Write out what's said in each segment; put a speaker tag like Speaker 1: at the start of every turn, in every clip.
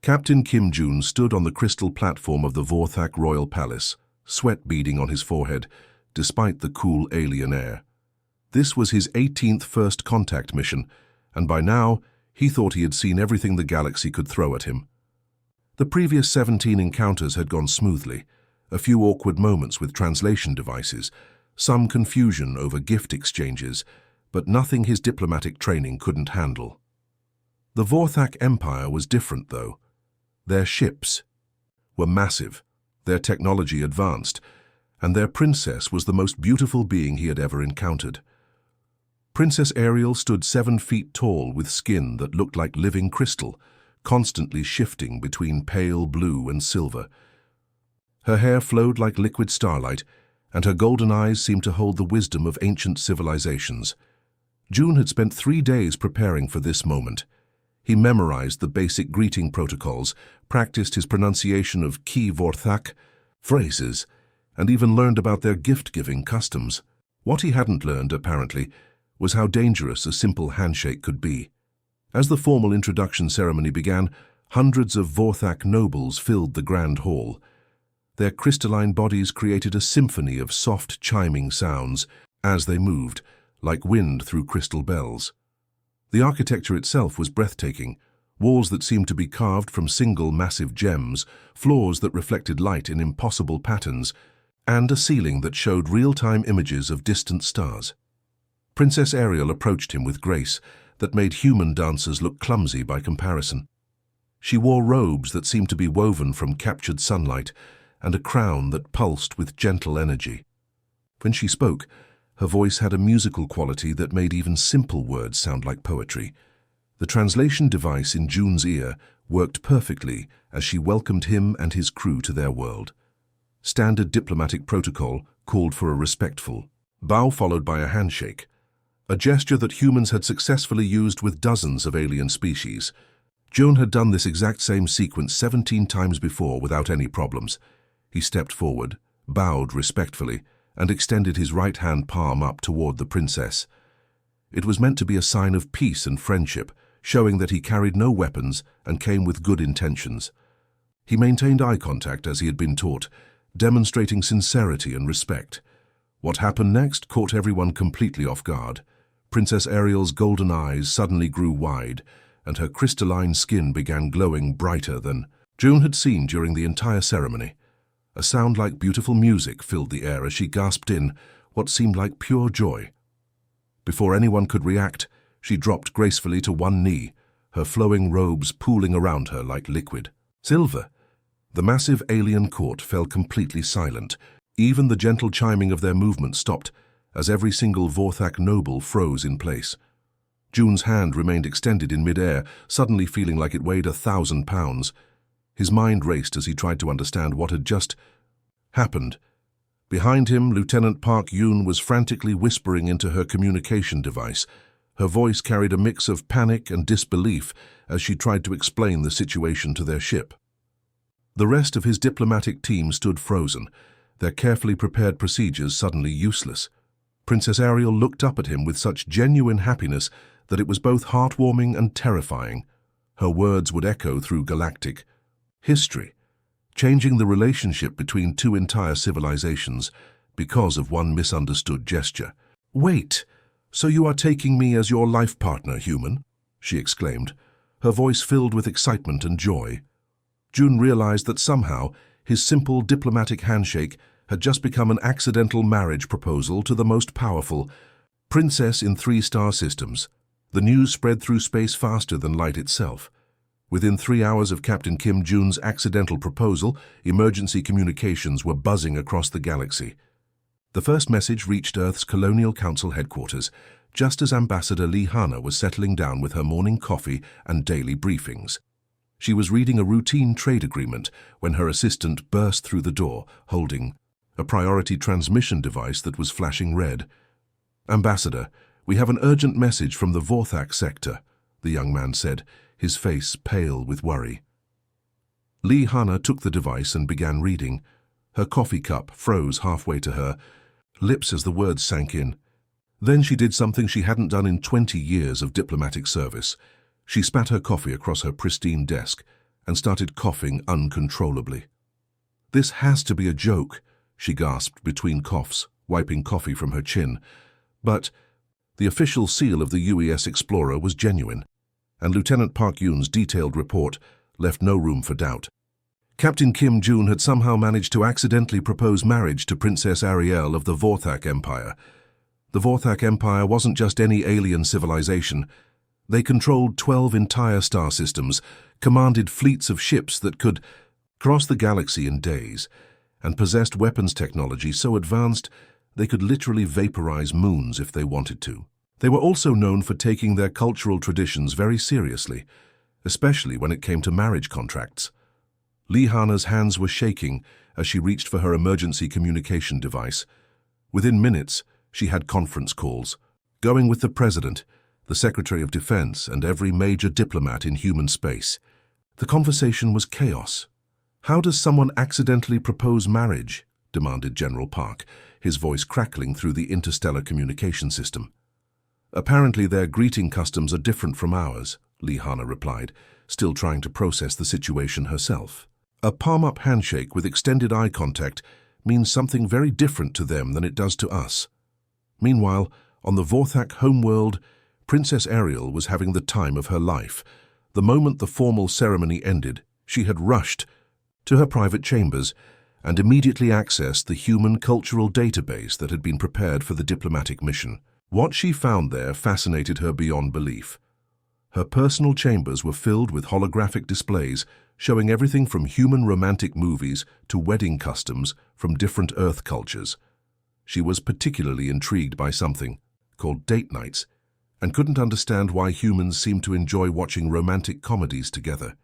Speaker 1: Captain Kim Jun stood on the crystal platform of the Vorthak Royal Palace, sweat beading on his forehead, despite the cool alien air. This was his 18th first contact mission, and by now he thought he had seen everything the galaxy could throw at him. The previous 17 encounters had gone smoothly, a few awkward moments with translation devices, some confusion over gift exchanges, but nothing his diplomatic training couldn't handle. The Vorthak Empire was different, though. Their ships were massive, their technology advanced, and their princess was the most beautiful being he had ever encountered. Princess Ariel stood 7 feet tall with skin that looked like living crystal, constantly shifting between pale blue and silver. Her hair flowed like liquid starlight, and her golden eyes seemed to hold the wisdom of ancient civilizations. Jun had spent 3 days preparing for this moment. He memorized the basic greeting protocols, practiced his pronunciation of key Vorthak phrases, and even learned about their gift-giving customs. What he hadn't learned, apparently, was how dangerous a simple handshake could be. As the formal introduction ceremony began, hundreds of Vorthak nobles filled the grand hall. Their crystalline bodies created a symphony of soft, chiming sounds as they moved, like wind through crystal bells. The architecture itself was breathtaking, walls that seemed to be carved from single massive gems, floors that reflected light in impossible patterns, and a ceiling that showed real-time images of distant stars. Princess Ariel approached him with grace that made human dancers look clumsy by comparison. She wore robes that seemed to be woven from captured sunlight and a crown that pulsed with gentle energy. When she spoke, her voice had a musical quality that made even simple words sound like poetry. The translation device in Jun's ear worked perfectly as she welcomed him and his crew to their world. Standard diplomatic protocol called for a respectful bow followed by a handshake, a gesture that humans had successfully used with dozens of alien species. Jun had done this exact same sequence 17 times before without any problems. He stepped forward, bowed respectfully, and extended his right-hand palm up toward the princess. It was meant to be a sign of peace and friendship, showing that he carried no weapons and came with good intentions. He maintained eye contact as he had been taught, demonstrating sincerity and respect. What happened next caught everyone completely off guard. Princess Ariel's golden eyes suddenly grew wide, and her crystalline skin began glowing brighter than Jun had seen during the entire ceremony. A sound like beautiful music filled the air as she gasped in what seemed like pure joy. Before anyone could react, she dropped gracefully to one knee, her flowing robes pooling around her like liquid silver. The massive alien court fell completely silent. Even the gentle chiming of their movement stopped, as every single Vorthak noble froze in place. Jun's hand remained extended in mid-air, suddenly feeling like it weighed 1,000 pounds. His mind raced as he tried to understand what had just happened. Behind him, Lieutenant Park Yoon was frantically whispering into her communication device. Her voice carried a mix of panic and disbelief as she tried to explain the situation to their ship. The rest of his diplomatic team stood frozen, their carefully prepared procedures suddenly useless. Princess Ariel looked up at him with such genuine happiness that it was both heartwarming and terrifying. Her words would echo through galactic history, changing the relationship between 2 entire civilizations because of one misunderstood gesture. "Wait, so you are taking me as your life partner, human?" she exclaimed, her voice filled with excitement and joy. Jun realized that somehow his simple diplomatic handshake had just become an accidental marriage proposal to the most powerful princess in 3-star systems. The news spread through space faster than light itself. Within 3 hours of Captain Kim Jun's accidental proposal, emergency communications were buzzing across the galaxy. The first message reached Earth's Colonial Council headquarters, just as Ambassador Lee Hana was settling down with her morning coffee and daily briefings. She was reading a routine trade agreement when her assistant burst through the door, holding a priority transmission device that was flashing red. "Ambassador, we have an urgent message from the Vorthak sector," the young man said, his face pale with worry. Lee Hana took the device and began reading. Her coffee cup froze halfway to her lips as the words sank in. Then she did something she hadn't done in 20 years of diplomatic service. She spat her coffee across her pristine desk and started coughing uncontrollably. "This has to be a joke," she gasped between coughs, wiping coffee from her chin. But the official seal of the UES Explorer was genuine, and Lieutenant Park Yoon's detailed report left no room for doubt. Captain Kim Jun had somehow managed to accidentally propose marriage to Princess Ariel of the Vorthak Empire. The Vorthak Empire wasn't just any alien civilization. They controlled 12 entire star systems, commanded fleets of ships that could cross the galaxy in days, and possessed weapons technology so advanced they could literally vaporize moons if they wanted to. They were also known for taking their cultural traditions very seriously, especially when it came to marriage contracts. Lee Hana's hands were shaking as she reached for her emergency communication device. Within minutes, she had conference calls, going with the President, the Secretary of Defense, and every major diplomat in human space. The conversation was chaos. "How does someone accidentally propose marriage?" demanded General Park, his voice crackling through the interstellar communication system. "Apparently their greeting customs are different from ours," Lee Hana replied, still trying to process the situation herself. "A palm-up handshake with extended eye contact means something very different to them than it does to us." Meanwhile, on the Vorthak homeworld, Princess Ariel was having the time of her life. The moment the formal ceremony ended, she had rushed to her private chambers and immediately accessed the human cultural database that had been prepared for the diplomatic mission. What she found there fascinated her beyond belief. Her personal chambers were filled with holographic displays showing everything from human romantic movies to wedding customs from different Earth cultures. She was particularly intrigued by something called date nights and couldn't understand why humans seemed to enjoy watching romantic comedies together.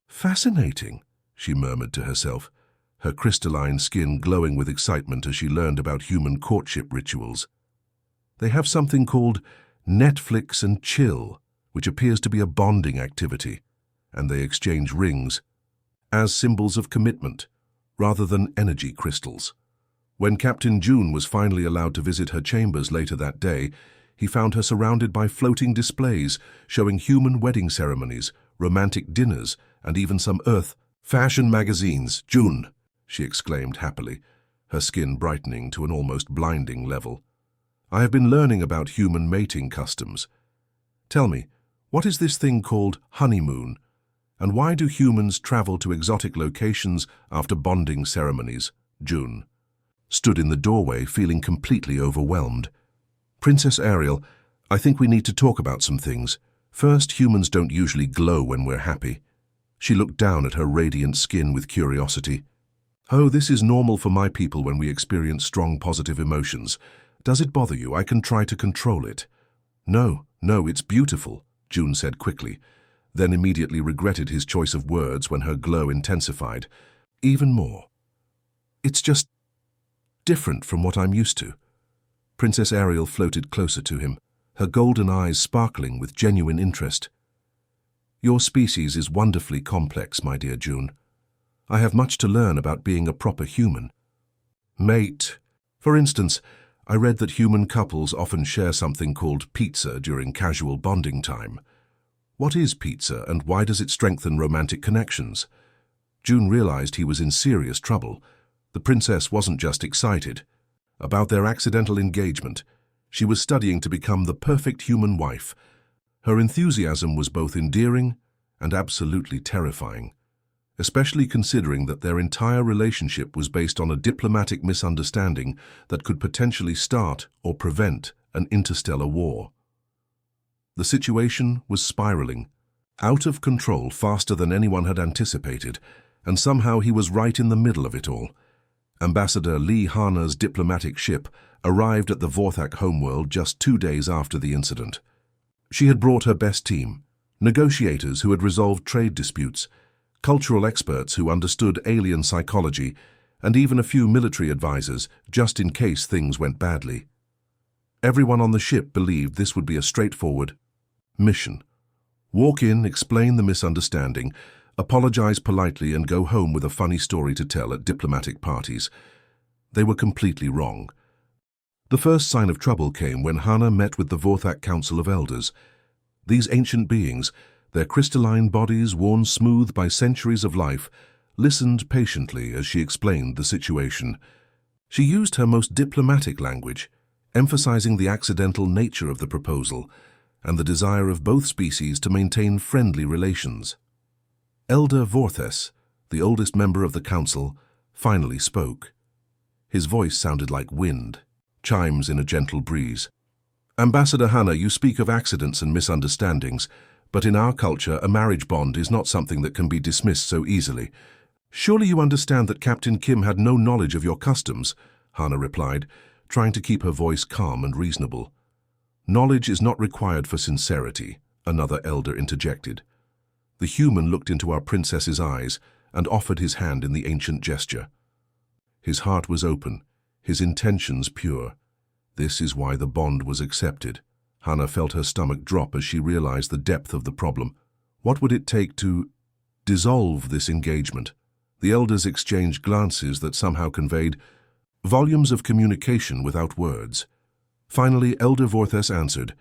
Speaker 1: "Fascinating," she murmured to herself, her crystalline skin glowing with excitement as she learned about human courtship rituals. "They have something called Netflix and chill, which appears to be a bonding activity, and they exchange rings as symbols of commitment rather than energy crystals." When Captain June was finally allowed to visit her chambers later that day, he found her surrounded by floating displays showing human wedding ceremonies, romantic dinners, and even some Earth fashion magazines. "June," she exclaimed happily, her skin brightening to an almost blinding level. "I have been learning about human mating customs. Tell me, what is this thing called honeymoon? And why do humans travel to exotic locations after bonding ceremonies?" June stood in the doorway, feeling completely overwhelmed. "Princess Ariel, I think we need to talk about some things. First, humans don't usually glow when we're happy." She looked down at her radiant skin with curiosity. "Oh, this is normal for my people when we experience strong positive emotions. Does it bother you? I can try to control it." No, it's beautiful," June said quickly, then immediately regretted his choice of words when her glow intensified. "Even more. It's just different from what I'm used to." Princess Ariel floated closer to him, her golden eyes sparkling with genuine interest. "Your species is wonderfully complex, my dear June. I have much to learn about being a proper human. Mate. For instance, I read that human couples often share something called pizza during casual bonding time. What is pizza, and why does it strengthen romantic connections?" June realized he was in serious trouble. The princess wasn't just excited about their accidental engagement. She was studying to become the perfect human wife. Her enthusiasm was both endearing and absolutely terrifying, especially considering that their entire relationship was based on a diplomatic misunderstanding that could potentially start or prevent an interstellar war. The situation was spiraling, out of control faster than anyone had anticipated, and somehow he was right in the middle of it all. Ambassador Lee Hana's diplomatic ship arrived at the Vorthak homeworld just 2 days after the incident. She had brought her best team, negotiators who had resolved trade disputes, cultural experts who understood alien psychology, and even a few military advisors, just in case things went badly. Everyone on the ship believed this would be a straightforward mission. Walk in, explain the misunderstanding, apologize politely, and go home with a funny story to tell at diplomatic parties. They were completely wrong. The first sign of trouble came when Hana met with the Vorthak Council of Elders. These ancient beings, Their crystalline bodies, worn smooth by centuries of life, listened patiently as she explained the situation. She used her most diplomatic language, emphasizing the accidental nature of the proposal and the desire of both species to maintain friendly relations. Elder Vorthes, the oldest member of the council, finally spoke. His voice sounded like wind, chimes in a gentle breeze. "Ambassador Hannah, you speak of accidents and misunderstandings, but in our culture, a marriage bond is not something that can be dismissed so easily. Surely you understand that Captain Kim had no knowledge of your customs," Hannah replied, trying to keep her voice calm and reasonable. "Knowledge is not required for sincerity," another elder interjected. The human looked into our princess's eyes and offered his hand in the ancient gesture. His heart was open, his intentions pure. This is why the bond was accepted. Hannah felt her stomach drop as she realized the depth of the problem. What would it take to dissolve this engagement? The elders exchanged glances that somehow conveyed volumes of communication without words. Finally, Elder Vorthes answered,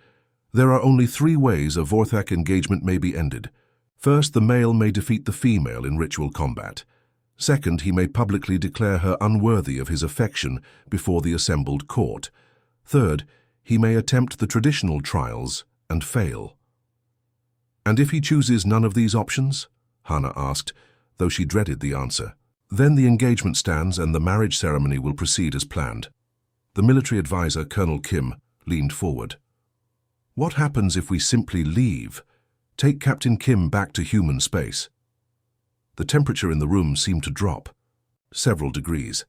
Speaker 1: "There are only 3 ways a Vorthak engagement may be ended. First, the male may defeat the female in ritual combat. Second, he may publicly declare her unworthy of his affection before the assembled court. Third, he may attempt the traditional trials and fail." "And if he chooses none of these options?" Hannah asked, though she dreaded the answer. "Then the engagement stands and the marriage ceremony will proceed as planned." The military advisor, Colonel Kim, leaned forward. "What happens if we simply leave? Take Captain Kim back to human space?" The temperature in the room seemed to drop, several degrees.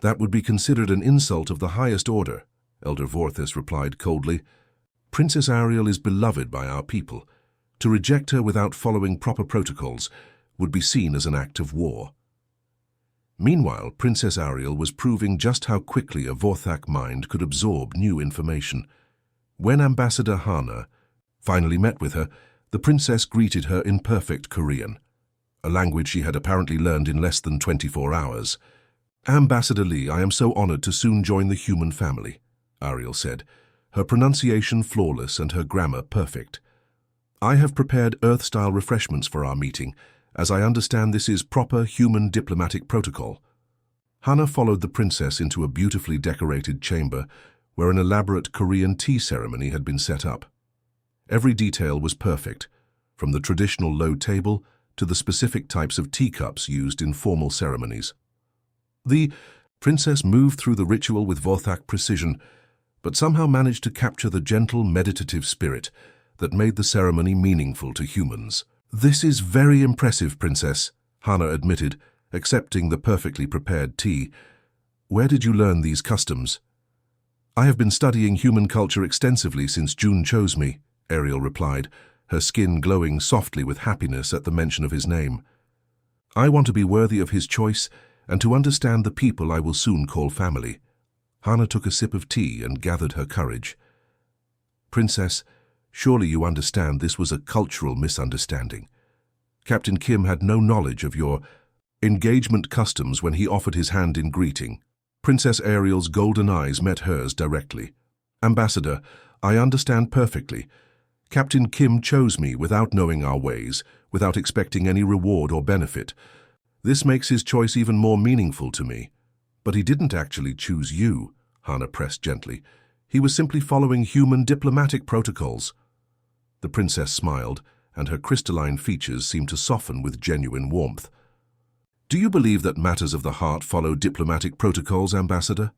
Speaker 1: "That would be considered an insult of the highest order," Elder Vorthes replied coldly. "Princess Ariel is beloved by our people. To reject her without following proper protocols would be seen as an act of war." Meanwhile, Princess Ariel was proving just how quickly a Vorthak mind could absorb new information. When Ambassador Hannah finally met with her, the princess greeted her in perfect Korean, a language she had apparently learned in less than 24 hours. "Ambassador Lee, I am so honored to soon join the human family," Ariel said, her pronunciation flawless and her grammar perfect. "I have prepared Earth-style refreshments for our meeting, as I understand this is proper human diplomatic protocol." Hannah followed the princess into a beautifully decorated chamber where an elaborate Korean tea ceremony had been set up. Every detail was perfect, from the traditional low table to the specific types of teacups used in formal ceremonies. The princess moved through the ritual with Vorthak precision, but somehow managed to capture the gentle, meditative spirit that made the ceremony meaningful to humans. "This is very impressive, Princess," Hannah admitted, accepting the perfectly prepared tea. "Where did you learn these customs?" "I have been studying human culture extensively since June chose me," Ariel replied, her skin glowing softly with happiness at the mention of his name. "I want to be worthy of his choice and to understand the people I will soon call family." Hannah took a sip of tea and gathered her courage. "Princess, surely you understand this was a cultural misunderstanding. Captain Kim had no knowledge of your engagement customs when he offered his hand in greeting." Princess Ariel's golden eyes met hers directly. "Ambassador, I understand perfectly. Captain Kim chose me without knowing our ways, without expecting any reward or benefit. This makes his choice even more meaningful to me. But he didn't actually choose you," Hannah pressed gently. "He was simply following human diplomatic protocols." The princess smiled, and her crystalline features seemed to soften with genuine warmth. "Do you believe that matters of the heart follow diplomatic protocols, Ambassador?"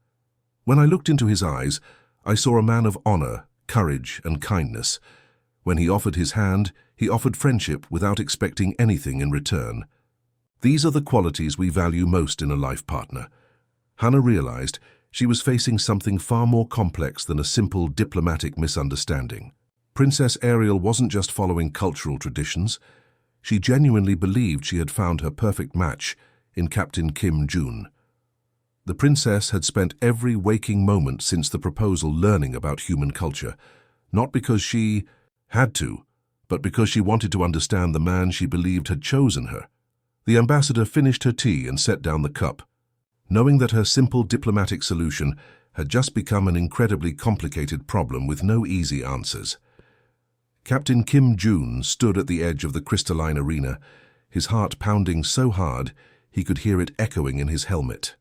Speaker 1: When I looked into his eyes, I saw a man of honor, courage, and kindness. When he offered his hand, he offered friendship without expecting anything in return. These are the qualities we value most in a life partner. Hannah realized she was facing something far more complex than a simple diplomatic misunderstanding. Princess Ariel wasn't just following cultural traditions. She genuinely believed she had found her perfect match in Captain Kim Jun. The princess had spent every waking moment since the proposal learning about human culture, not because she had to, but because she wanted to understand the man she believed had chosen her. The ambassador finished her tea and set down the cup, knowing that her simple diplomatic solution had just become an incredibly complicated problem with no easy answers. Captain Kim Jun stood at the edge of the crystalline arena, his heart pounding so hard he could hear it echoing in his helmet.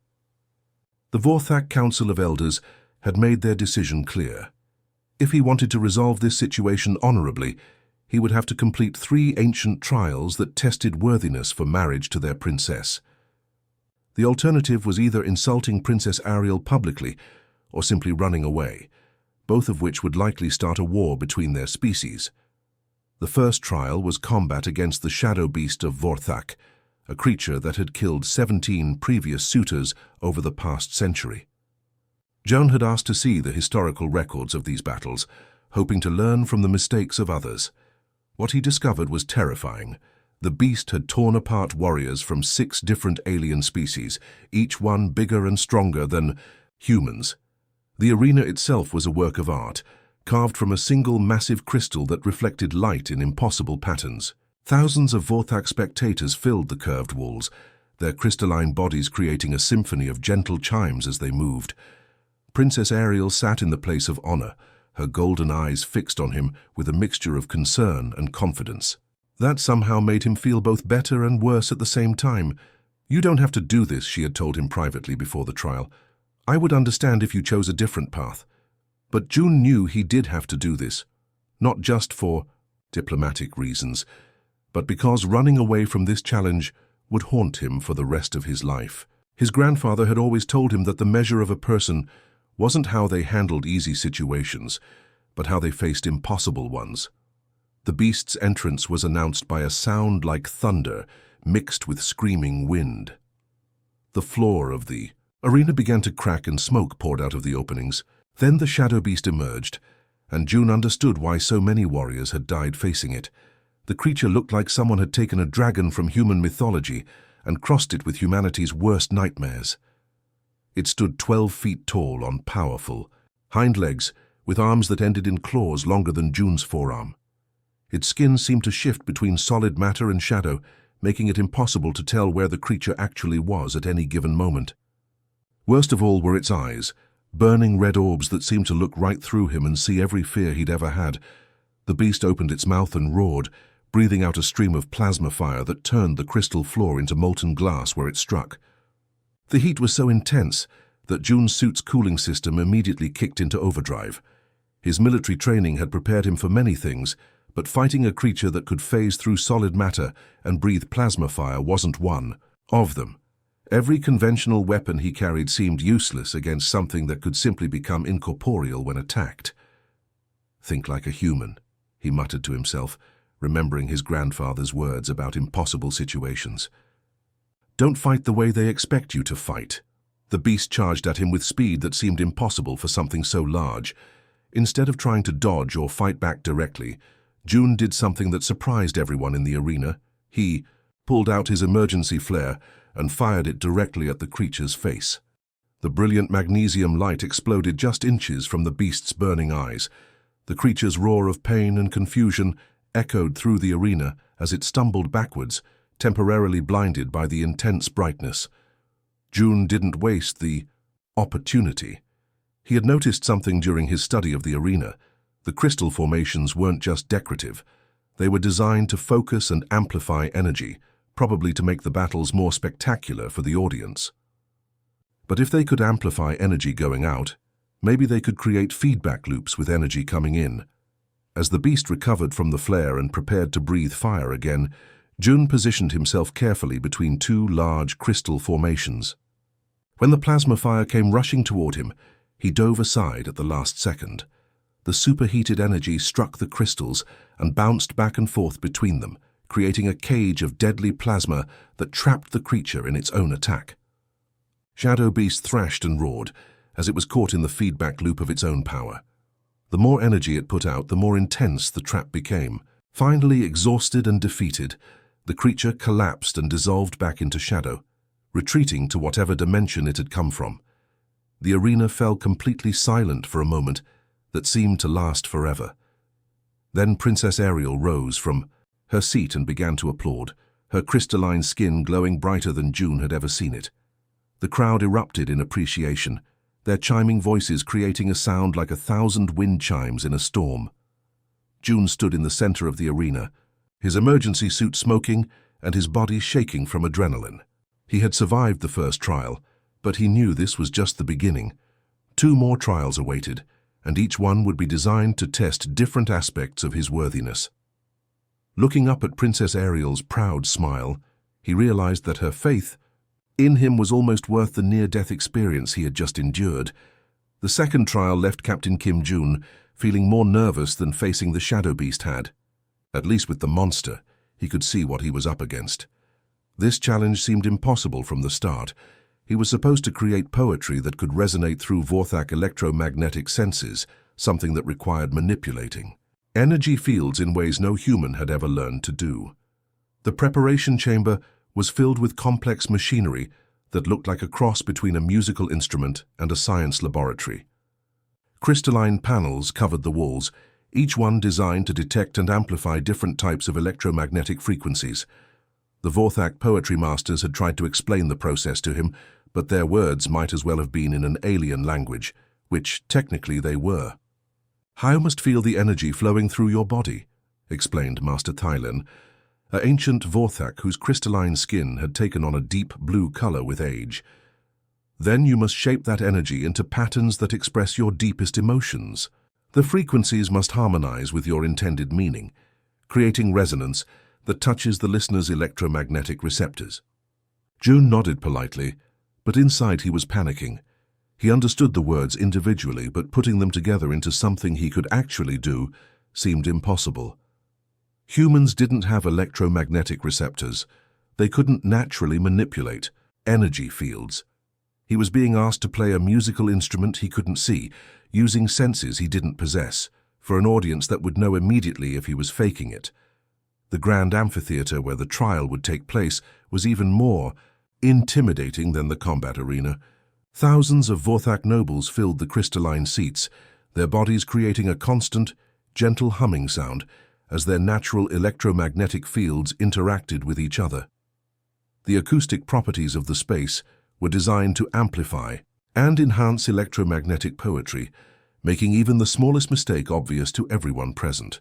Speaker 1: The Vorthak Council of Elders had made their decision clear. If he wanted to resolve this situation honorably, he would have to complete 3 ancient trials that tested worthiness for marriage to their princess. The alternative was either insulting Princess Ariel publicly or simply running away, both of which would likely start a war between their species. The first trial was combat against the shadow beast of Vorthak, a creature that had killed 17 previous suitors over the past century. Joan had asked to see the historical records of these battles, hoping to learn from the mistakes of others. What he discovered was terrifying. The beast had torn apart warriors from 6 different alien species, each one bigger and stronger than humans. The arena itself was a work of art, carved from a single massive crystal that reflected light in impossible patterns. Thousands of Vorthak spectators filled the curved walls, their crystalline bodies creating a symphony of gentle chimes as they moved. Princess Ariel sat in the place of honor, her golden eyes fixed on him with a mixture of concern and confidence. That somehow made him feel both better and worse at the same time. "You don't have to do this," she had told him privately before the trial. "I would understand if you chose a different path." But Jun knew he did have to do this, not just for diplomatic reasons, but because running away from this challenge would haunt him for the rest of his life. His grandfather had always told him that the measure of a person wasn't how they handled easy situations, but how they faced impossible ones. The beast's entrance was announced by a sound like thunder, mixed with screaming wind. The floor of the arena began to crack and smoke poured out of the openings. Then the shadow beast emerged, and Jun understood why so many warriors had died facing it. The creature looked like someone had taken a dragon from human mythology and crossed it with humanity's worst nightmares. It stood 12 feet tall on powerful hind legs, with arms that ended in claws longer than Jun's forearm. Its skin seemed to shift between solid matter and shadow, making it impossible to tell where the creature actually was at any given moment. Worst of all were its eyes, burning red orbs that seemed to look right through him and see every fear he'd ever had. The beast opened its mouth and roared, breathing out a stream of plasma fire that turned the crystal floor into molten glass where it struck. The heat was so intense that Jun's suit's cooling system immediately kicked into overdrive. His military training had prepared him for many things, but fighting a creature that could phase through solid matter and breathe plasma fire wasn't one of them. Every conventional weapon he carried seemed useless against something that could simply become incorporeal when attacked. "Think like a human," he muttered to himself, remembering his grandfather's words about impossible situations. "Don't fight the way they expect you to fight." The beast charged at him with speed that seemed impossible for something so large. Instead of trying to dodge or fight back directly, Jun did something that surprised everyone in the arena. He pulled out his emergency flare and fired it directly at the creature's face. The brilliant magnesium light exploded just inches from the beast's burning eyes. The creature's roar of pain and confusion echoed through the arena as it stumbled backwards, temporarily blinded by the intense brightness. Jun didn't waste the opportunity. He had noticed something during his study of the arena. The crystal formations weren't just decorative. They were designed to focus and amplify energy, probably to make the battles more spectacular for the audience. But if they could amplify energy going out, maybe they could create feedback loops with energy coming in. As the beast recovered from the flare and prepared to breathe fire again, Jun positioned himself carefully between 2 large crystal formations. When the plasma fire came rushing toward him, he dove aside at the last second. The superheated energy struck the crystals and bounced back and forth between them, creating a cage of deadly plasma that trapped the creature in its own attack. Shadow Beast thrashed and roared as it was caught in the feedback loop of its own power. The more energy it put out, the more intense the trap became. Finally exhausted and defeated, the creature collapsed and dissolved back into shadow, retreating to whatever dimension it had come from. The arena fell completely silent for a moment that seemed to last forever. Then Princess Ariel rose from her seat and began to applaud, her crystalline skin glowing brighter than Jun had ever seen it. The crowd erupted in appreciation, their chiming voices creating a sound like 1,000 wind chimes in a storm. June stood in the center of the arena, his emergency suit smoking and his body shaking from adrenaline. He had survived the first trial, but he knew this was just the beginning. 2 more trials awaited, and each one would be designed to test different aspects of his worthiness. Looking up at Princess Ariel's proud smile, he realized that her faith in him was almost worth the near-death experience he had just endured. The second trial left Captain Kim June feeling more nervous than facing the Shadow Beast had. At least with the monster, he could see what he was up against. This challenge seemed impossible from the start. He was supposed to create poetry that could resonate through Vorthak electromagnetic senses, something that required manipulating energy fields in ways no human had ever learned to do. The preparation chamber was filled with complex machinery that looked like a cross between a musical instrument and a science laboratory. Crystalline panels covered the walls, each one designed to detect and amplify different types of electromagnetic frequencies. The Vorthak poetry masters had tried to explain the process to him, but their words might as well have been in an alien language, which technically they were. "I must feel the energy flowing through your body," explained Master Thailand, an ancient Vorthak whose crystalline skin had taken on a deep blue color with age. "Then you must shape that energy into patterns that express your deepest emotions. The frequencies must harmonize with your intended meaning, creating resonance that touches the listener's electromagnetic receptors." June nodded politely, but inside he was panicking. He understood the words individually, but putting them together into something he could actually do seemed impossible. Humans didn't have electromagnetic receptors. They couldn't naturally manipulate energy fields. He was being asked to play a musical instrument he couldn't see, using senses he didn't possess, for an audience that would know immediately if he was faking it. The grand amphitheater where the trial would take place was even more intimidating than the combat arena. Thousands of Vorthak nobles filled the crystalline seats, their bodies creating a constant, gentle humming sound as their natural electromagnetic fields interacted with each other. The acoustic properties of the space were designed to amplify and enhance electromagnetic poetry, making even the smallest mistake obvious to everyone present.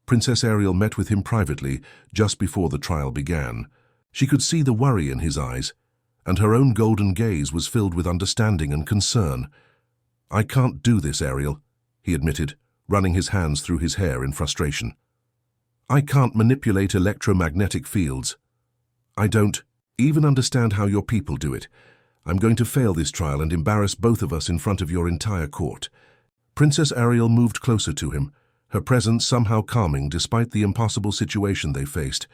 Speaker 1: Princess Ariel met with him privately just before the trial began. She could see the worry in his eyes, and her own golden gaze was filled with understanding and concern. "I can't do this, Ariel," he admitted, running his hands through his hair in frustration. "I can't manipulate electromagnetic fields. I don't even understand how your people do it. I'm going to fail this trial and embarrass both of us in front of your entire court." Princess Ariel moved closer to him, her presence somehow calming despite the impossible situation they faced.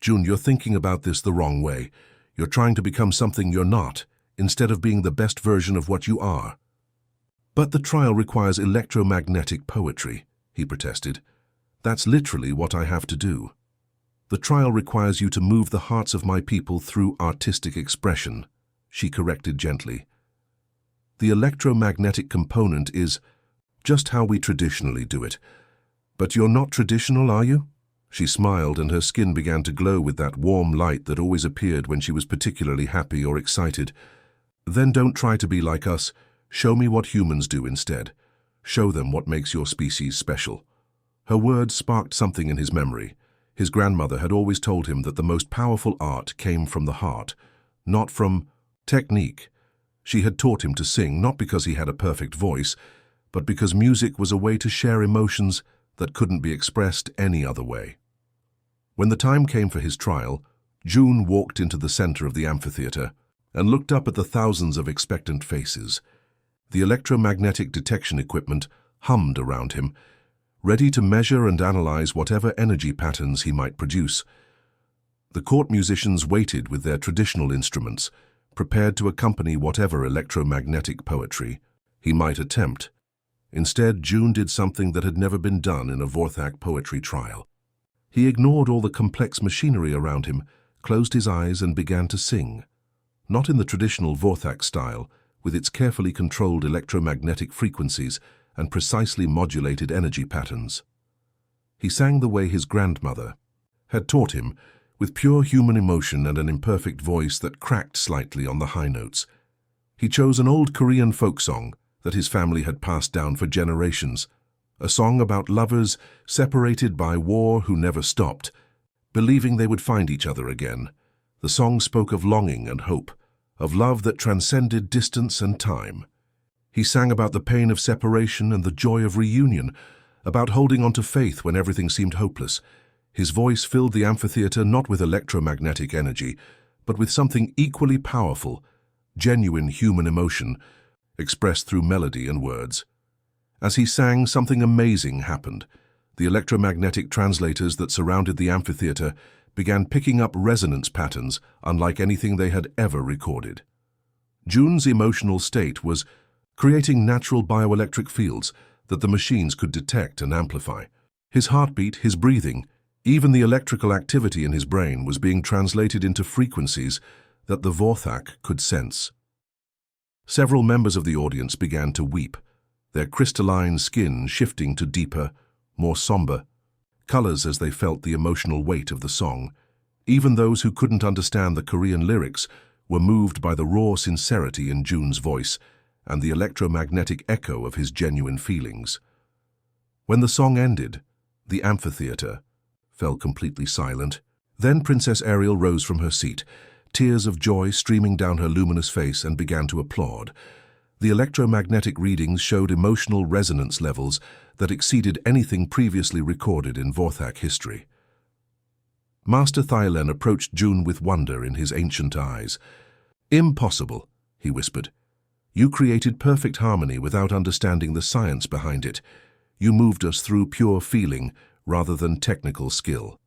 Speaker 1: "June, you're thinking about this the wrong way. You're trying to become something you're not, instead of being the best version of what you are." "But the trial requires electromagnetic poetry," he protested. "That's literally what I have to do. The trial requires you to move the hearts of my people through artistic expression," she corrected gently. "The electromagnetic component is just how we traditionally do it. But you're not traditional, are you?" She smiled, and her skin began to glow with that warm light that always appeared when she was particularly happy or excited. "Then don't try to be like us. Show me what humans do instead. Show them what makes your species special." Her words sparked something in his memory. His grandmother had always told him that the most powerful art came from the heart, not from technique. She had taught him to sing, not because he had a perfect voice, but because music was a way to share emotions that couldn't be expressed any other way. When the time came for his trial, June walked into the center of the amphitheater and looked up at the thousands of expectant faces. The electromagnetic detection equipment hummed around him, ready to measure and analyze whatever energy patterns he might produce. The court musicians waited with their traditional instruments, prepared to accompany whatever electromagnetic poetry he might attempt. Instead, June did something that had never been done in a Vorthak poetry trial. He ignored all the complex machinery around him, closed his eyes and began to sing. Not in the traditional Vorthak style, with its carefully controlled electromagnetic frequencies and precisely modulated energy patterns. He sang the way his grandmother had taught him, with pure human emotion and an imperfect voice that cracked slightly on the high notes. He chose an old Korean folk song that his family had passed down for generations, a song about lovers separated by war who never stopped, believing they would find each other again. The song spoke of longing and hope, of love that transcended distance and time. He sang about the pain of separation and the joy of reunion, about holding on to faith when everything seemed hopeless. His voice filled the amphitheater not with electromagnetic energy, but with something equally powerful, genuine human emotion, expressed through melody and words. As he sang, something amazing happened. The electromagnetic translators that surrounded the amphitheater began picking up resonance patterns unlike anything they had ever recorded. June's emotional state was creating natural bioelectric fields that the machines could detect and amplify. His heartbeat, his breathing, even the electrical activity in his brain was being translated into frequencies that the Vorthak could sense. Several members of the audience began to weep, their crystalline skin shifting to deeper, more somber colors as they felt the emotional weight of the song. Even those who couldn't understand the Korean lyrics were moved by the raw sincerity in June's voice and the electromagnetic echo of his genuine feelings. When the song ended, the amphitheater fell completely silent. Then Princess Ariel rose from her seat, tears of joy streaming down her luminous face, and began to applaud. The electromagnetic readings showed emotional resonance levels that exceeded anything previously recorded in Vorthak history. Master Thailand approached June with wonder in his ancient eyes. "Impossible," he whispered. "You created perfect harmony without understanding the science behind it. You moved us through pure feeling rather than technical skill."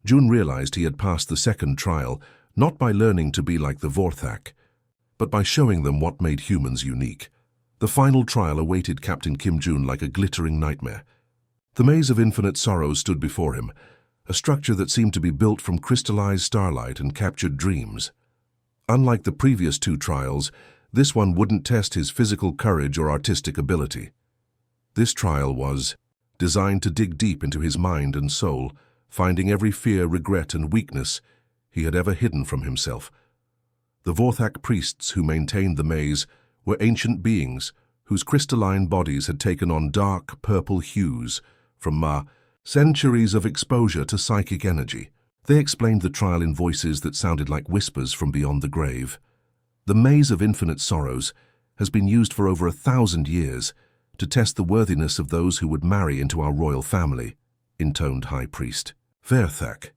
Speaker 1: June realized he had passed the second trial, not by learning to be like the Vorthak, but by showing them what made humans unique. The final trial awaited Captain Kim June like a glittering nightmare. The maze of infinite sorrows stood before him, a structure that seemed to be built from crystallized starlight and captured dreams. Unlike the previous two trials, this one wouldn't test his physical courage or artistic ability. This trial was designed to dig deep into his mind and soul, finding every fear, regret, and weakness he had ever hidden from himself. The Vorthak priests who maintained the maze were ancient beings whose crystalline bodies had taken on dark purple hues from centuries of exposure to psychic energy. They explained the trial in voices that sounded like whispers from beyond the grave. "The maze of infinite sorrows has been used for over 1,000 years to test the worthiness of those who would marry into our royal family," intoned High Priest. "Vorthak.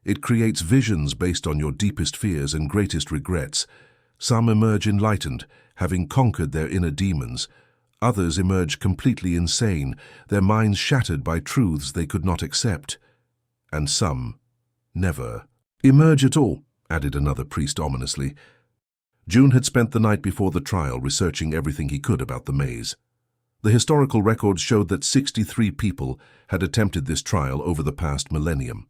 Speaker 1: It creates visions based on your deepest fears and greatest regrets. Some emerge enlightened, having conquered their inner demons. Others emerge completely insane, their minds shattered by truths they could not accept. And some never emerge at all," added another priest ominously. June had spent the night before the trial researching everything he could about the maze. The historical records showed that 63 people had attempted this trial over the past millennium.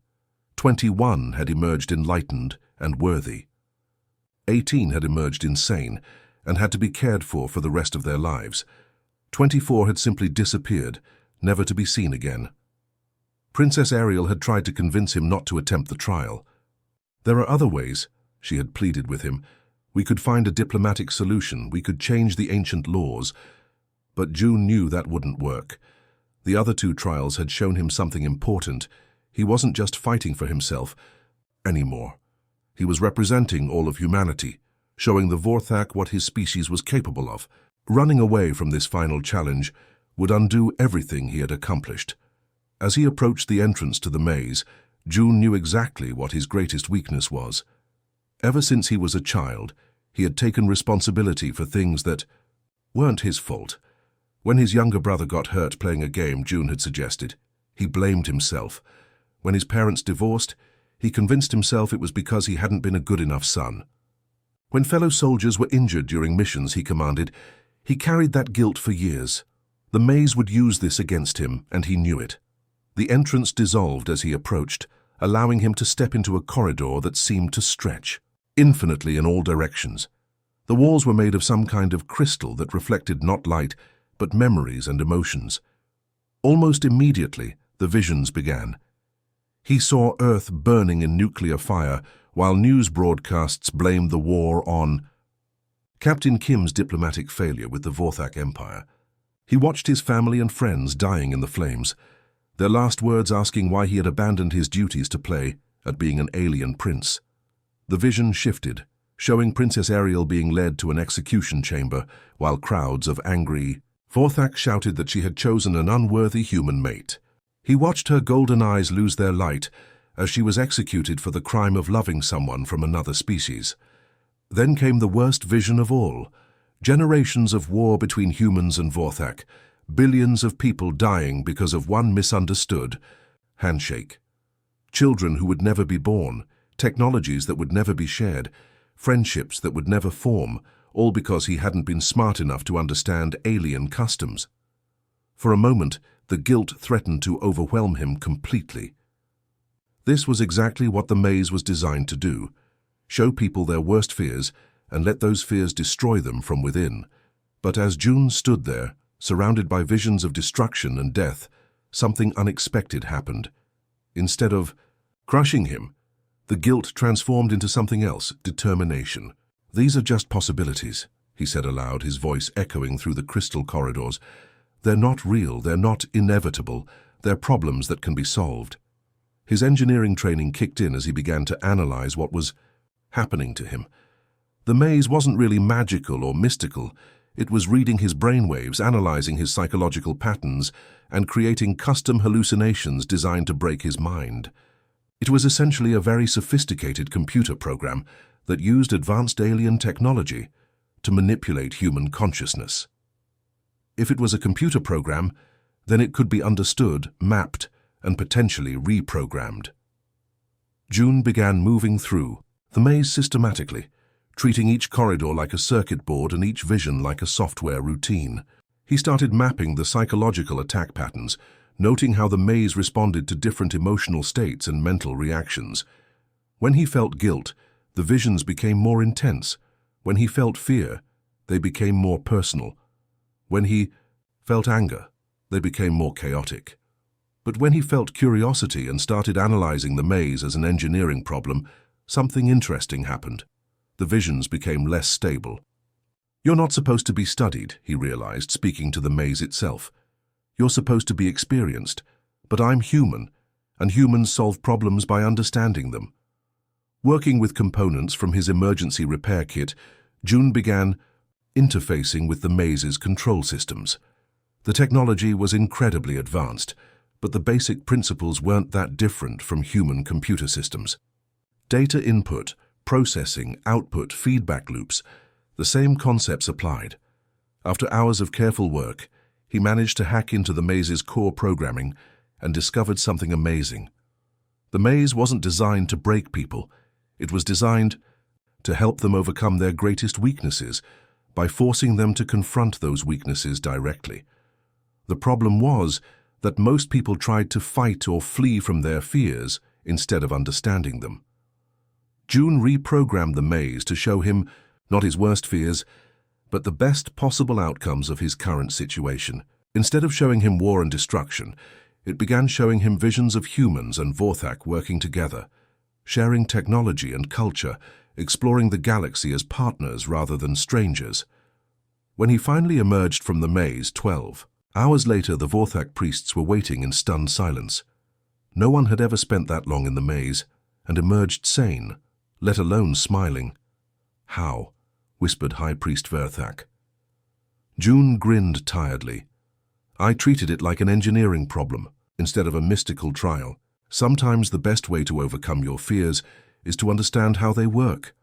Speaker 1: 21 had emerged enlightened and worthy. 18 had emerged insane and had to be cared for the rest of their lives. 24 had simply disappeared, never to be seen again. Princess Ariel had tried to convince him not to attempt the trial. "There are other ways," she had pleaded with him. "We could find a diplomatic solution, we could change the ancient laws." But June knew that wouldn't work. The other two trials had shown him something important. He wasn't just fighting for himself anymore. He was representing all of humanity, showing the Vorthak what his species was capable of. Running away from this final challenge would undo everything he had accomplished. As he approached the entrance to the maze, June knew exactly what his greatest weakness was. Ever since he was a child, he had taken responsibility for things that weren't his fault. When his younger brother got hurt playing a game June had suggested, he blamed himself. When his parents divorced, he convinced himself it was because he hadn't been a good enough son. When fellow soldiers were injured during missions he commanded, he carried that guilt for years. The maze would use this against him, and he knew it. The entrance dissolved as he approached, allowing him to step into a corridor that seemed to stretch infinitely in all directions. The walls were made of some kind of crystal that reflected not light, but memories and emotions. Almost immediately, the visions began. He saw Earth burning in nuclear fire, while news broadcasts blamed the war on Captain Kim's diplomatic failure with the Vorthak Empire. He watched his family and friends dying in the flames, their last words asking why he had abandoned his duties to play at being an alien prince. The vision shifted, showing Princess Ariel being led to an execution chamber, while crowds of angry Vorthak shouted that she had chosen an unworthy human mate. He watched her golden eyes lose their light as she was executed for the crime of loving someone from another species. Then came the worst vision of all. Generations of war between humans and Vorthak, billions of people dying because of one misunderstood handshake. Children who would never be born, technologies that would never be shared, friendships that would never form, all because he hadn't been smart enough to understand alien customs. For a moment, the guilt threatened to overwhelm him completely. This was exactly what the maze was designed to do: show people their worst fears and let those fears destroy them from within. But as June stood there, surrounded by visions of destruction and death, something unexpected happened. Instead of crushing him, the guilt transformed into something else: determination. "These are just possibilities," he said aloud, his voice echoing through the crystal corridors. "They're not real, they're not inevitable, they're problems that can be solved." His engineering training kicked in as he began to analyze what was happening to him. The maze wasn't really magical or mystical. It was reading his brainwaves, analyzing his psychological patterns, and creating custom hallucinations designed to break his mind. It was essentially a very sophisticated computer program that used advanced alien technology to manipulate human consciousness. If it was a computer program, then it could be understood, mapped, and potentially reprogrammed. June began moving through the maze systematically, treating each corridor like a circuit board and each vision like a software routine. He started mapping the psychological attack patterns, noting how the maze responded to different emotional states and mental reactions. When he felt guilt, the visions became more intense. When he felt fear, they became more personal. When he felt anger, they became more chaotic. But when he felt curiosity and started analyzing the maze as an engineering problem, something interesting happened. The visions became less stable. "You're not supposed to be studied," he realized, speaking to the maze itself. "You're supposed to be experienced, but I'm human, and humans solve problems by understanding them." Working with components from his emergency repair kit, June began interfacing with the maze's control systems. The technology was incredibly advanced, but the basic principles weren't that different from human computer systems. Data input, processing, output, feedback loops, the same concepts applied. After hours of careful work, he managed to hack into the maze's core programming and discovered something amazing. The maze wasn't designed to break people. It was designed to help them overcome their greatest weaknesses by forcing them to confront those weaknesses directly. The problem was that most people tried to fight or flee from their fears instead of understanding them. June reprogrammed the maze to show him not his worst fears, but the best possible outcomes of his current situation. Instead of showing him war and destruction, it began showing him visions of humans and Vorthak working together, sharing technology and culture, exploring the galaxy as partners rather than strangers. When he finally emerged from the maze 12 hours later, the Vorthak priests were waiting in stunned silence. No one had ever spent that long in the maze and emerged sane, let alone smiling. "How?" whispered High Priest Vorthak. June grinned tiredly. "I treated it like an engineering problem instead of a mystical trial. Sometimes the best way to overcome your fears is to understand how they work."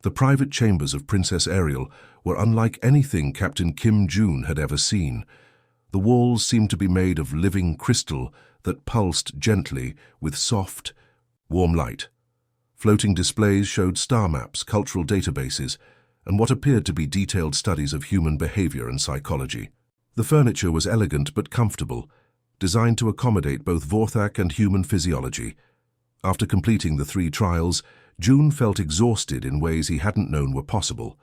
Speaker 1: The private chambers of Princess Ariel were unlike anything Captain Kim June had ever seen. The walls seemed to be made of living crystal that pulsed gently with soft, warm light. Floating displays showed star maps, cultural databases, and what appeared to be detailed studies of human behavior and psychology. The furniture was elegant but comfortable, designed to accommodate both Vorthak and human physiology. After completing the 3 trials, June felt exhausted in ways he hadn't known were possible.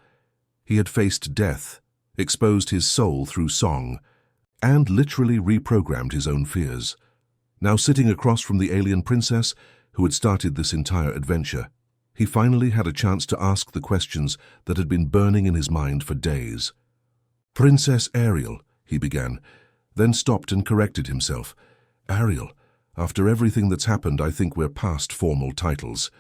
Speaker 1: He had faced death, exposed his soul through song, and literally reprogrammed his own fears. Now sitting across from the alien princess, who had started this entire adventure, he finally had a chance to ask the questions that had been burning in his mind for days. "Princess Ariel," he began, then stopped and corrected himself. Ariel, after everything that's happened, I think we're past formal titles.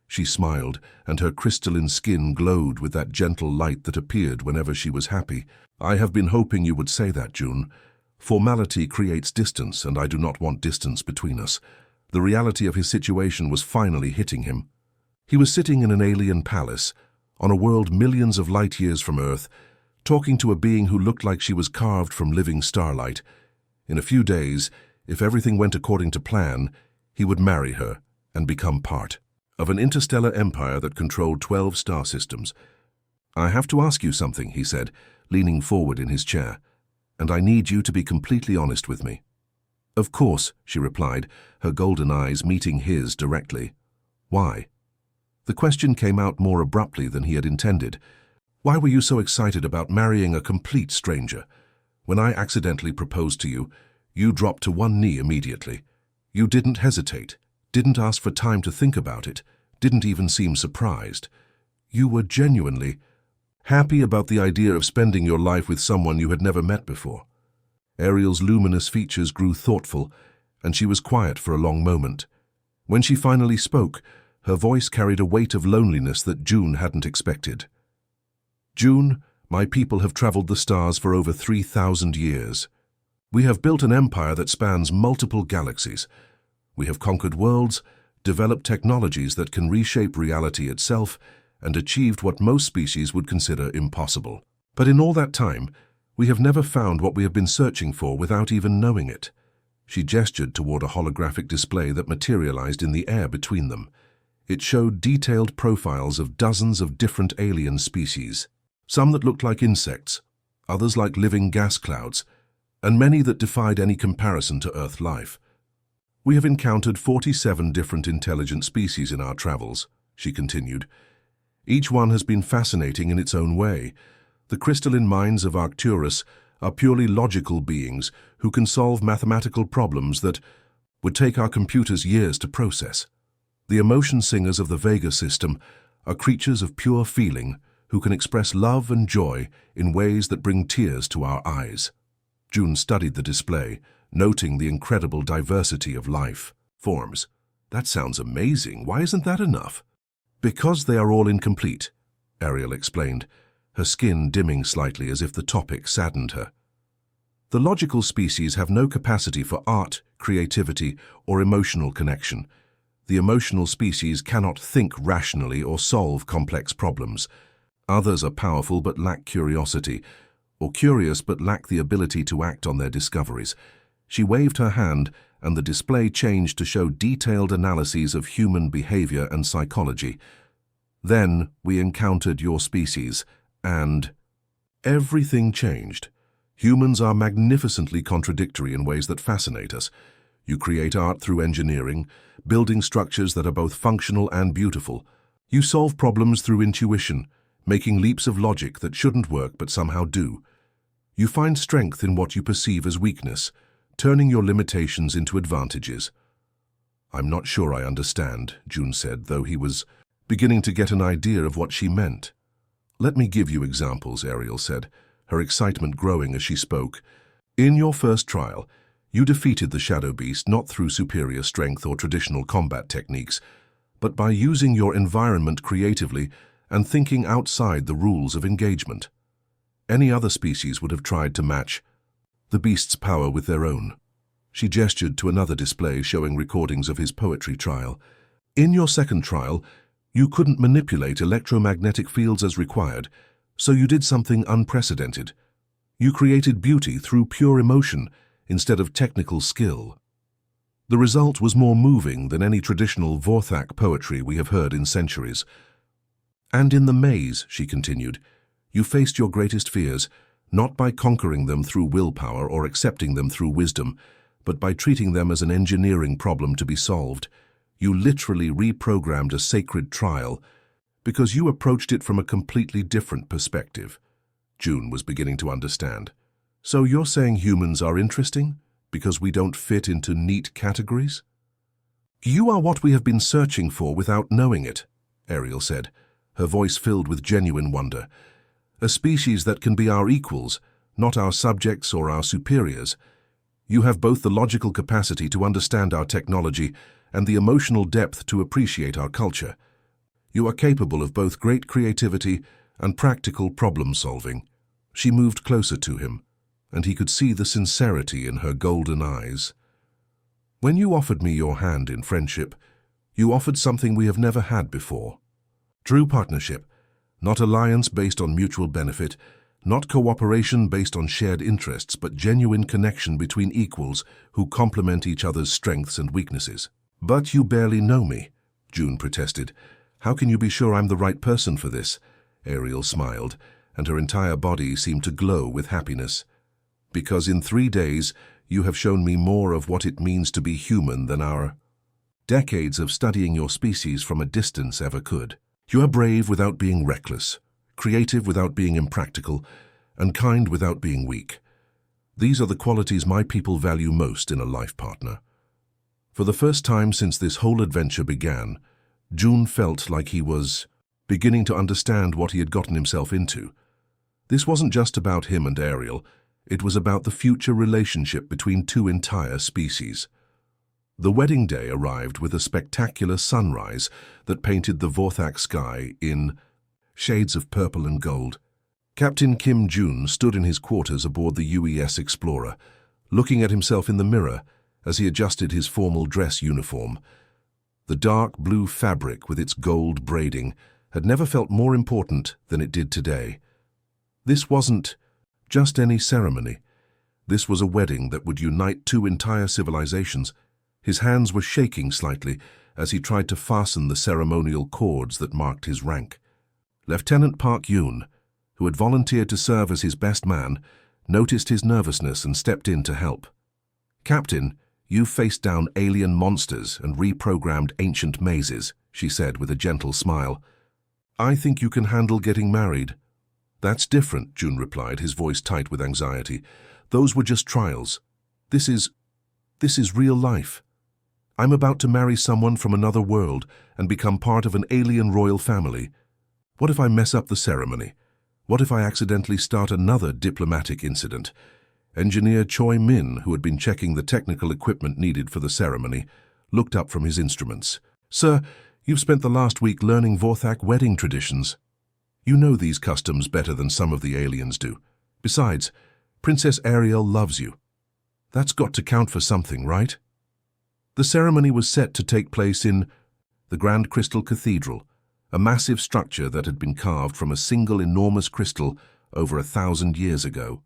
Speaker 1: She smiled, and her crystalline skin glowed with that gentle light that appeared whenever she was happy. I have been hoping you would say that, June. Formality creates distance, and I do not want distance between us. The reality of his situation was finally hitting him. He was sitting in an alien palace, on a world millions of light years from Earth, talking to a being who looked like she was carved from living starlight. In a few days, if everything went according to plan, he would marry her and become part of an interstellar empire that controlled 12 star systems. I have to ask you something, he said, leaning forward in his chair, and I need you to be completely honest with me. Of course, she replied, her golden eyes meeting his directly. Why? The question came out more abruptly than he had intended. Why were you so excited about marrying a complete stranger? When I accidentally proposed to you, you dropped to one knee immediately. You didn't hesitate, didn't ask for time to think about it, didn't even seem surprised. You were genuinely happy about the idea of spending your life with someone you had never met before. Ariel's luminous features grew thoughtful, and she was quiet for a long moment. When she finally spoke, her voice carried a weight of loneliness that June hadn't expected. June, my people have traveled the stars for over 3,000 years. We have built an empire that spans multiple galaxies. We have conquered worlds, developed technologies that can reshape reality itself, and achieved what most species would consider impossible. But in all that time, we have never found what we have been searching for without even knowing it. She gestured toward a holographic display that materialized in the air between them. It showed detailed profiles of dozens of different alien species, some that looked like insects, others like living gas clouds, and many that defied any comparison to Earth life. We have encountered 47 different intelligent species in our travels, she continued. Each one has been fascinating in its own way. The crystalline minds of Arcturus are purely logical beings who can solve mathematical problems that would take our computers years to process. The emotion singers of the Vega system are creatures of pure feeling who can express love and joy in ways that bring tears to our eyes. June studied the display, noting the incredible diversity of life forms. That sounds amazing. Why isn't that enough? Because they are all incomplete, Ariel explained, her skin dimming slightly as if the topic saddened her. The logical species have no capacity for art, creativity, or emotional connection. The emotional species cannot think rationally or solve complex problems. Others are powerful but lack curiosity, or curious but lack the ability to act on their discoveries. She waved her hand, and the display changed to show detailed analyses of human behavior and psychology. Then we encountered your species, and everything changed. Humans are magnificently contradictory in ways that fascinate us. You create art through engineering, building structures that are both functional and beautiful. You solve problems through intuition, making leaps of logic that shouldn't work but somehow do. You find strength in what you perceive as weakness, turning your limitations into advantages. I'm not sure I understand, June said, though he was beginning to get an idea of what she meant. Let me give you examples, Ariel said, her excitement growing as she spoke. In your first trial, you defeated the Shadow Beast not through superior strength or traditional combat techniques, but by using your environment creatively and thinking outside the rules of engagement. Any other species would have tried to match the beast's power with their own. She gestured to another display showing recordings of his poetry trial. In your second trial, you couldn't manipulate electromagnetic fields as required, so you did something unprecedented. You created beauty through pure emotion instead of technical skill. The result was more moving than any traditional Vorthak poetry we have heard in centuries. And in the maze, she continued, you faced your greatest fears, not by conquering them through willpower or accepting them through wisdom, but by treating them as an engineering problem to be solved. You literally reprogrammed a sacred trial because you approached it from a completely different perspective. June was beginning to understand. So you're saying humans are interesting because we don't fit into neat categories? You are what we have been searching for without knowing it, Ariel said, her voice filled with genuine wonder. A species that can be our equals, not our subjects or our superiors. You have both the logical capacity to understand our technology and the emotional depth to appreciate our culture. You are capable of both great creativity and practical problem-solving." She moved closer to him, and he could see the sincerity in her golden eyes. "When you offered me your hand in friendship, you offered something we have never had before. True partnership, not alliance based on mutual benefit, not cooperation based on shared interests, but genuine connection between equals who complement each other's strengths and weaknesses." "But you barely know me," June protested. "How can you be sure I'm the right person for this?" Ariel smiled, and her entire body seemed to glow with happiness. "Because in 3 days, you have shown me more of what it means to be human than our decades of studying your species from a distance ever could. You are brave without being reckless, creative without being impractical, and kind without being weak. These are the qualities my people value most in a life partner." For the first time since this whole adventure began, June felt like he was beginning to understand what he had gotten himself into. This wasn't just about him and Ariel, it was about the future relationship between two entire species. The wedding day arrived with a spectacular sunrise that painted the Vorthak sky in shades of purple and gold. Captain Kim Jun stood in his quarters aboard the UES Explorer, looking at himself in the mirror as he adjusted his formal dress uniform. The dark blue fabric with its gold braiding had never felt more important than it did today. This wasn't just any ceremony. This was a wedding that would unite two entire civilizations. His hands were shaking slightly as he tried to fasten the ceremonial cords that marked his rank. Lieutenant Park Yoon, who had volunteered to serve as his best man, noticed his nervousness and stepped in to help. "Captain, you've faced down alien monsters and reprogrammed ancient mazes," she said with a gentle smile. "I think you can handle getting married." "That's different," Jun replied, his voice tight with anxiety. "Those were just trials. This is real life. I'm about to marry someone from another world and become part of an alien royal family. What if I mess up the ceremony? What if I accidentally start another diplomatic incident?" Engineer Choi Min, who had been checking the technical equipment needed for the ceremony, looked up from his instruments. "Sir, you've spent the last week learning Vorthak wedding traditions. You know these customs better than some of the aliens do. Besides, Princess Ariel loves you. That's got to count for something, right?" The ceremony was set to take place in the Grand Crystal Cathedral, a massive structure that had been carved from a single enormous crystal over 1,000 years ago.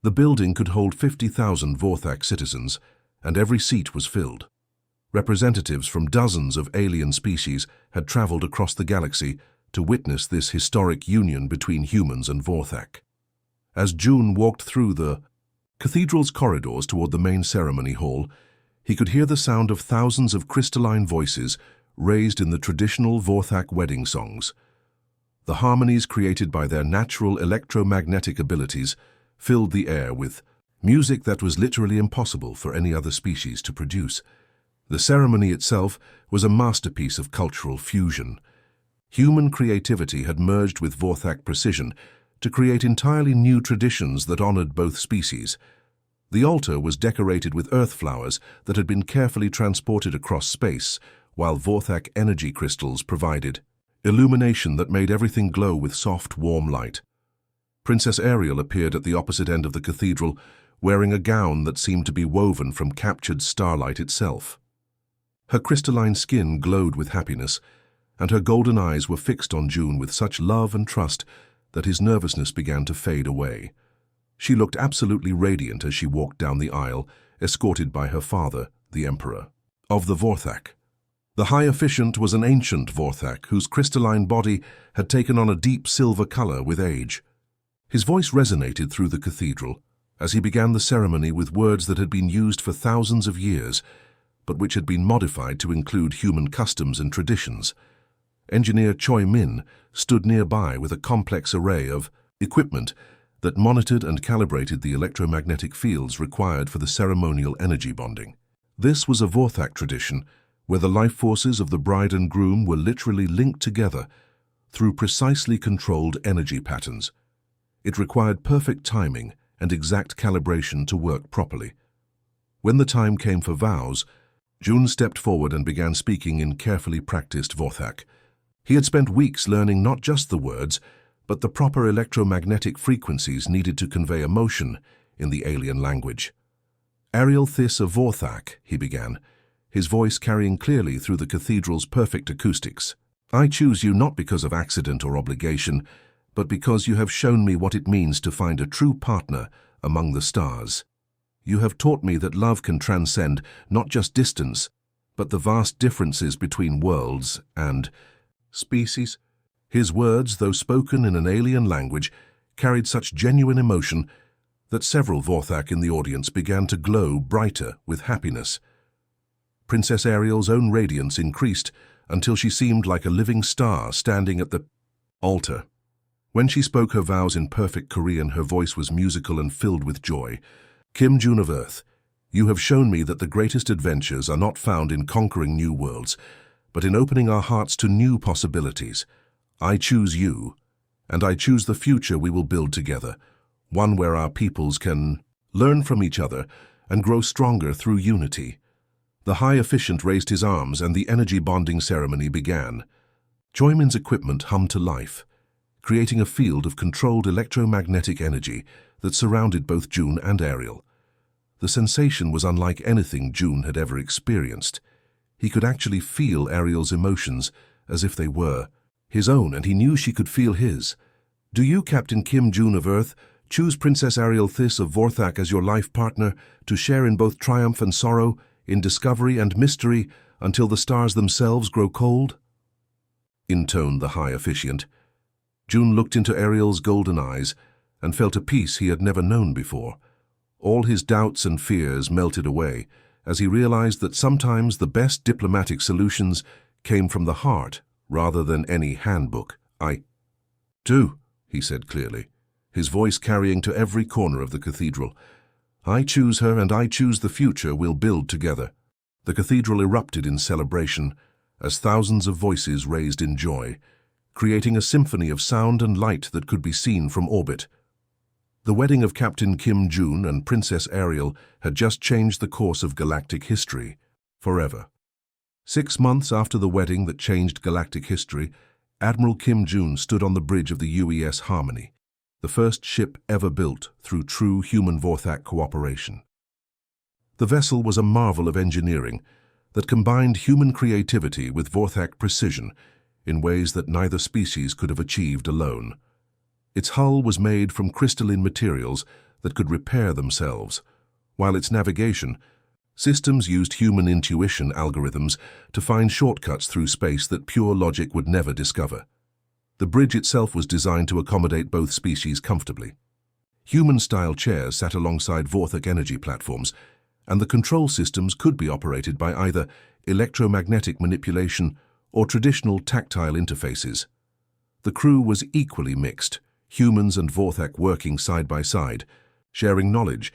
Speaker 1: The building could hold 50,000 Vorthak citizens, and every seat was filled. Representatives from dozens of alien species had traveled across the galaxy to witness this historic union between humans and Vorthak. As June walked through the cathedral's corridors toward the main ceremony hall, he could hear the sound of thousands of crystalline voices raised in the traditional Vorthak wedding songs. The harmonies created by their natural electromagnetic abilities filled the air with music that was literally impossible for any other species to produce. The ceremony itself was a masterpiece of cultural fusion. Human creativity had merged with Vorthak precision to create entirely new traditions that honored both species. The altar was decorated with earth flowers that had been carefully transported across space, while Vorthak energy crystals provided illumination that made everything glow with soft, warm light. Princess Ariel appeared at the opposite end of the cathedral, wearing a gown that seemed to be woven from captured starlight itself. Her crystalline skin glowed with happiness, and her golden eyes were fixed on June with such love and trust that his nervousness began to fade away. She looked absolutely radiant as she walked down the aisle, escorted by her father, the Emperor of the Vorthak. The High Officiant was an ancient Vorthak whose crystalline body had taken on a deep silver color with age. His voice resonated through the cathedral as he began the ceremony with words that had been used for thousands of years, but which had been modified to include human customs and traditions. Engineer Choi Min stood nearby with a complex array of equipment that monitored and calibrated the electromagnetic fields required for the ceremonial energy bonding. This was a Vorthak tradition where the life forces of the bride and groom were literally linked together through precisely controlled energy patterns. It required perfect timing and exact calibration to work properly. When the time came for vows, June stepped forward and began speaking in carefully practiced Vorthak. He had spent weeks learning not just the words, but the proper electromagnetic frequencies needed to convey emotion in the alien language. Ariel Thys of Vorthak, he began, his voice carrying clearly through the cathedral's perfect acoustics. I choose you not because of accident or obligation, but because you have shown me what it means to find a true partner among the stars. You have taught me that love can transcend not just distance, but the vast differences between worlds and species. His words, though spoken in an alien language, carried such genuine emotion that several Vorthak in the audience began to glow brighter with happiness. Princess Ariel's own radiance increased until she seemed like a living star standing at the altar. When she spoke her vows in perfect Korean, her voice was musical and filled with joy. Kim June of Earth, you have shown me that the greatest adventures are not found in conquering new worlds, but in opening our hearts to new possibilities. I choose you, and I choose the future we will build together, one where our peoples can learn from each other and grow stronger through unity. The High Officiant raised his arms and the energy bonding ceremony began. Joymin's equipment hummed to life, creating a field of controlled electromagnetic energy that surrounded both June and Ariel. The sensation was unlike anything June had ever experienced. He could actually feel Ariel's emotions as if they were his own, and he knew she could feel his. Do you, Captain Kim June of Earth, choose Princess Ariel Thys of Vorthak as your life partner to share in both triumph and sorrow, in discovery and mystery, until the stars themselves grow cold? Intoned the High Officiant. June looked into Ariel's golden eyes and felt a peace he had never known before. All his doubts and fears melted away as he realized that sometimes the best diplomatic solutions came from the heart rather than any handbook. I do, he said clearly, his voice carrying to every corner of the cathedral. I choose her, and I choose the future we'll build together. The cathedral erupted in celebration as thousands of voices raised in joy, creating a symphony of sound and light that could be seen from orbit. The wedding of Captain Kim June and Princess Ariel had just changed the course of galactic history forever. 6 months after the wedding that changed galactic history, Admiral Kim June stood on the bridge of the UES Harmony, the first ship ever built through true human-Vorthak cooperation. The vessel was a marvel of engineering that combined human creativity with Vorthak precision in ways that neither species could have achieved alone. Its hull was made from crystalline materials that could repair themselves, while its navigation systems used human intuition algorithms to find shortcuts through space that pure logic would never discover. The bridge itself was designed to accommodate both species comfortably. Human-style chairs sat alongside Vorthak energy platforms, and the control systems could be operated by either electromagnetic manipulation or traditional tactile interfaces. The crew was equally mixed, humans and Vorthak working side by side, sharing knowledge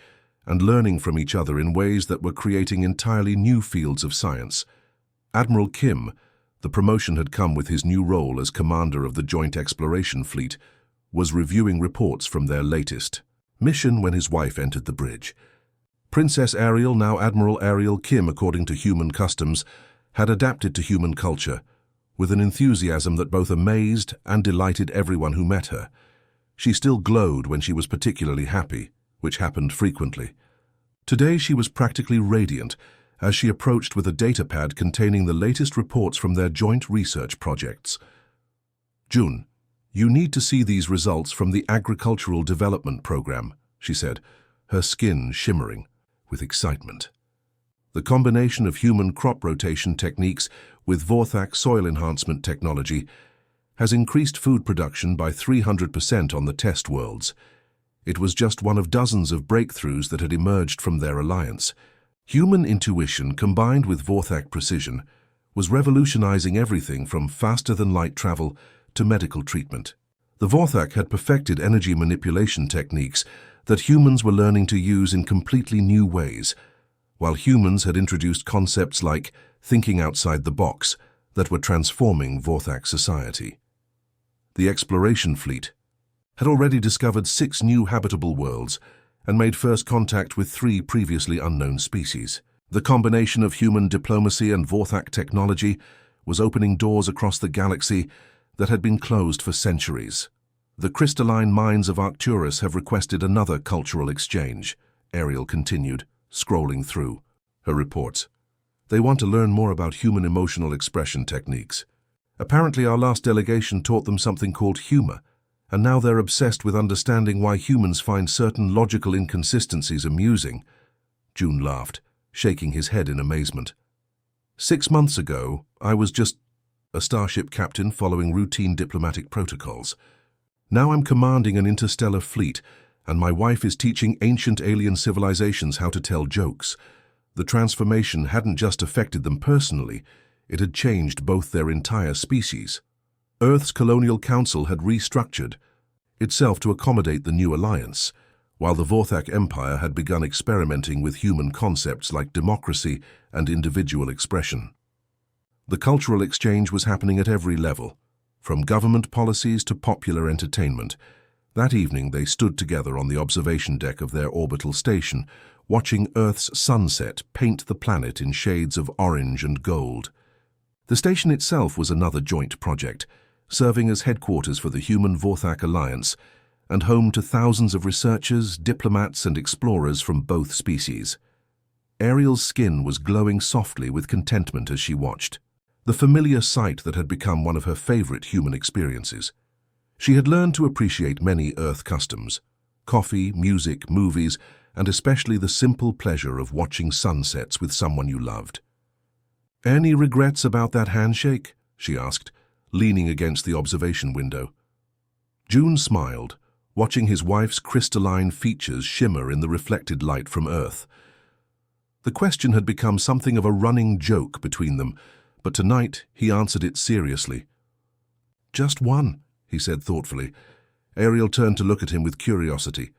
Speaker 1: and learning from each other in ways that were creating entirely new fields of science. Admiral Kim, the promotion had come with his new role as commander of the Joint Exploration Fleet, was reviewing reports from their latest mission when his wife entered the bridge. Princess Ariel, now Admiral Ariel Kim according to human customs, had adapted to human culture, with an enthusiasm that both amazed and delighted everyone who met her. She still glowed when she was particularly happy, which happened frequently. Today she was practically radiant as she approached with a datapad containing the latest reports from their joint research projects. June, you need to see these results from the Agricultural Development Program, she said, her skin shimmering with excitement. The combination of human crop rotation techniques with Vorthak soil enhancement technology has increased food production by 300% on the test worlds. It was just one of dozens of breakthroughs that had emerged from their alliance. Human intuition combined with Vorthak precision was revolutionizing everything from faster-than-light travel to medical treatment. The Vorthak had perfected energy manipulation techniques that humans were learning to use in completely new ways, while humans had introduced concepts like thinking outside the box that were transforming Vorthak society. The exploration fleet had already discovered 6 new habitable worlds and made first contact with 3 previously unknown species. The combination of human diplomacy and Vorthak technology was opening doors across the galaxy that had been closed for centuries. The crystalline minds of Arcturus have requested another cultural exchange, Ariel continued, scrolling through her reports. They want to learn more about human emotional expression techniques. Apparently our last delegation taught them something called humor, and now they're obsessed with understanding why humans find certain logical inconsistencies amusing. June laughed, shaking his head in amazement. 6 months ago, I was just a starship captain following routine diplomatic protocols. Now I'm commanding an interstellar fleet, and my wife is teaching ancient alien civilizations how to tell jokes. The transformation hadn't just affected them personally, it had changed both their entire species. Earth's colonial council had restructured itself to accommodate the new alliance, while the Vorthak Empire had begun experimenting with human concepts like democracy and individual expression. The cultural exchange was happening at every level, from government policies to popular entertainment. That evening they stood together on the observation deck of their orbital station, watching Earth's sunset paint the planet in shades of orange and gold. The station itself was another joint project, serving as headquarters for the Human Vorthak Alliance and home to thousands of researchers, diplomats, and explorers from both species. Ariel's skin was glowing softly with contentment as she watched, the familiar sight that had become one of her favorite human experiences. She had learned to appreciate many Earth customs: coffee, music, movies, and especially the simple pleasure of watching sunsets with someone you loved. "Any regrets about that handshake?" she asked, leaning against the observation window. June smiled, watching his wife's crystalline features shimmer in the reflected light from Earth. The question had become something of a running joke between them, but tonight he answered it seriously. "Just one," he said thoughtfully. Ariel turned to look at him with curiosity.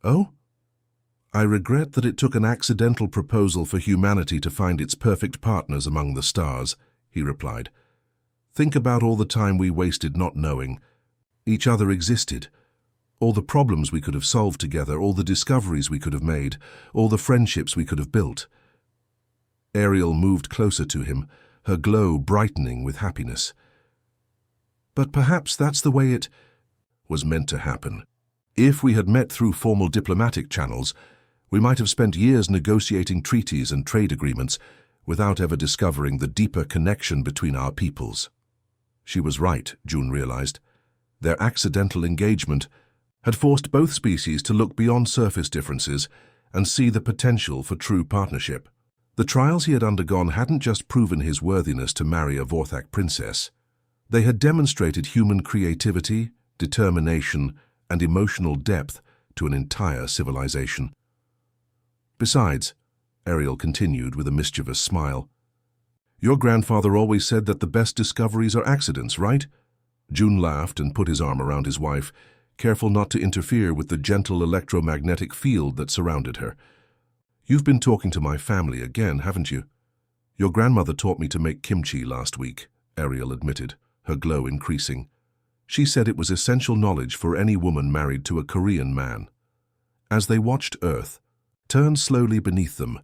Speaker 1: "Oh?" "I regret that it took an accidental proposal for humanity to find its perfect partners among the stars," he replied. "Think about all the time we wasted not knowing each other existed, all the problems we could have solved together, all the discoveries we could have made, all the friendships we could have built." Ariel moved closer to him, her glow brightening with happiness. "But perhaps that's the way it was meant to happen. If we had met through formal diplomatic channels, we might have spent years negotiating treaties and trade agreements without ever discovering the deeper connection between our peoples." She was right, June realized. Their accidental engagement had forced both species to look beyond surface differences and see the potential for true partnership. The trials he had undergone hadn't just proven his worthiness to marry a Vorthak princess. They had demonstrated human creativity, determination, and emotional depth to an entire civilization. "Besides," Ariel continued with a mischievous smile, "your grandfather always said that the best discoveries are accidents, right?" June laughed and put his arm around his wife, careful not to interfere with the gentle electromagnetic field that surrounded her. "You've been talking to my family again, haven't you?" "Your grandmother taught me to make kimchi last week," Ariel admitted, her glow increasing. "She said it was essential knowledge for any woman married to a Korean man." As they watched Earth turn slowly beneath them,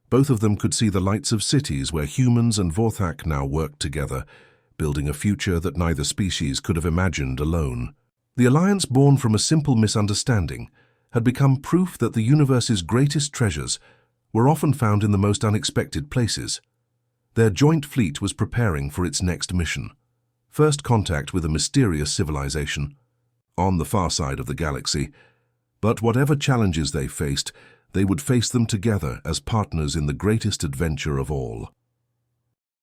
Speaker 1: both of them could see the lights of cities where humans and Vorthak now worked together, building a future that neither species could have imagined alone. The alliance, born from a simple misunderstanding, had become proof that the universe's greatest treasures were often found in the most unexpected places. Their joint fleet was preparing for its next mission: first contact with a mysterious civilization on the far side of the galaxy. But whatever challenges they faced, they would face them together as partners in the greatest adventure of all.